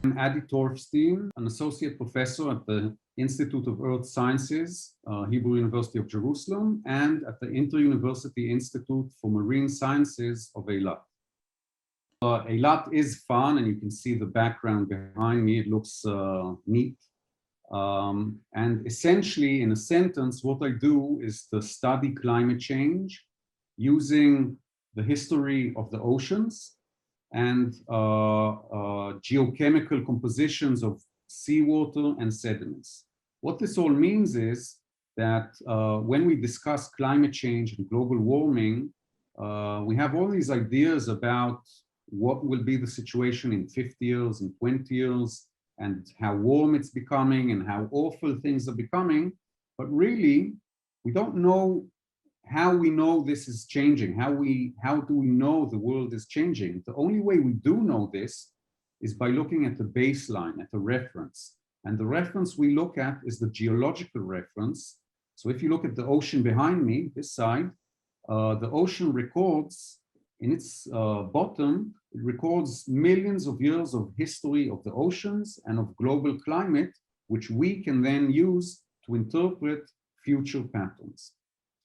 I'm Adi Torfstein, an associate professor at the Institute of Earth Sciences, Hebrew University of Jerusalem, and at the Interuniversity Institute for Marine Sciences of Eilat. Eilat is fun, and you can see the background behind me. It looks neat. And essentially, in a sentence, what I do is to study climate change using the history of the oceans and geochemical compositions of seawater and sediments. What this all means is that when we discuss climate change and global warming, we have all these ideas about what will be the situation in 50 years and 20 years, and how warm it's becoming and how awful things are becoming. But really, we don't know how we know this is changing. How do we know the world is changing? The only way we do know this is by looking at the baseline, at the reference. And the reference we look at is the geological reference. So if you look at the ocean behind me, this side, the ocean records in its bottom, it records millions of years of history of the oceans and of global climate, which we can then use to interpret future patterns.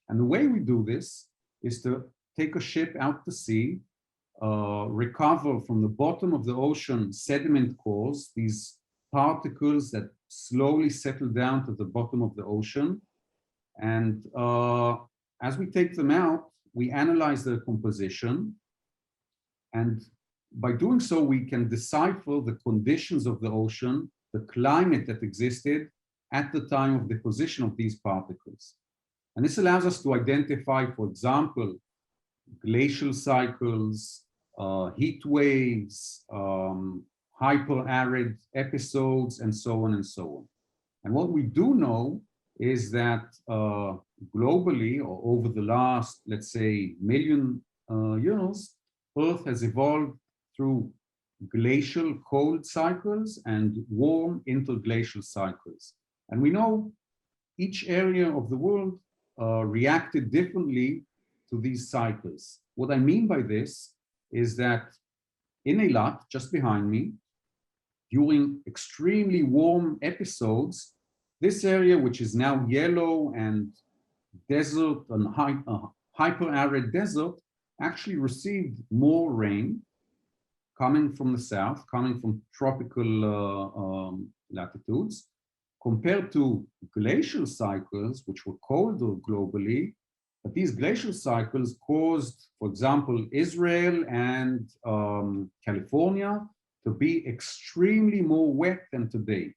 And the way we do this is to take a ship out to sea, recover from the bottom of the ocean sediment cores, these particles that slowly settle down to the bottom of the ocean. And as we take them out, we analyze their composition. And by doing so, we can decipher the conditions of the ocean, the climate that existed at the time of deposition of these particles. And this allows us to identify, for example, glacial cycles, heat waves, hyper-arid episodes, and so on and so on. And what we do know is that globally, or over the last, let's say, million years, Earth has evolved through glacial cold cycles and warm interglacial cycles. And we know each area of the world reacted differently to these cycles. What I mean by this is that in Eilat, just behind me, during extremely warm episodes, this area, which is now yellow and desert and hyper-arid desert, actually received more rain coming from the south, coming from tropical latitudes, compared to glacial cycles, which were colder globally. But these glacial cycles caused, for example, Israel and California to be extremely more wet than today.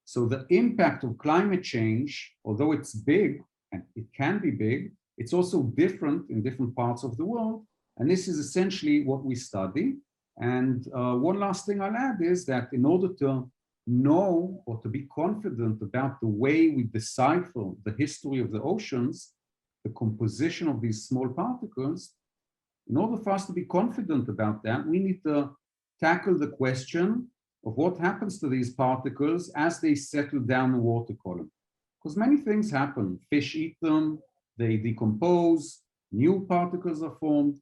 So the impact of climate change, although it's big, and it can be big, it's also different in different parts of the world. And this is essentially what we study. And one last thing I'll add is that in order to know or to be confident about the way we decipher the history of the oceans, the composition of these small particles, in order for us to be confident about that, we need to tackle the question of what happens to these particles as they settle down the water column. Because many things happen. Fish eat them, they decompose, new particles are formed.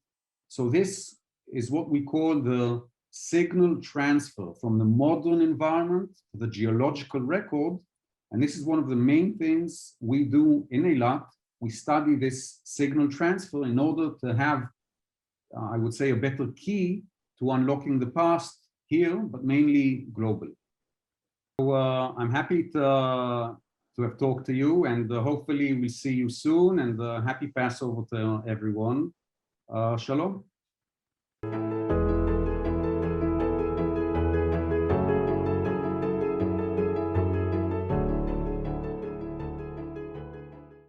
So this is what we call the signal transfer from the modern environment to the geological record. And this is one of the main things we do in Eilat. We study this signal transfer in order to have, I would say, a better key to unlocking the past here, but mainly globally. So I'm happy to have talked to you, and hopefully we'll see you soon, and happy Passover to everyone. Shalom.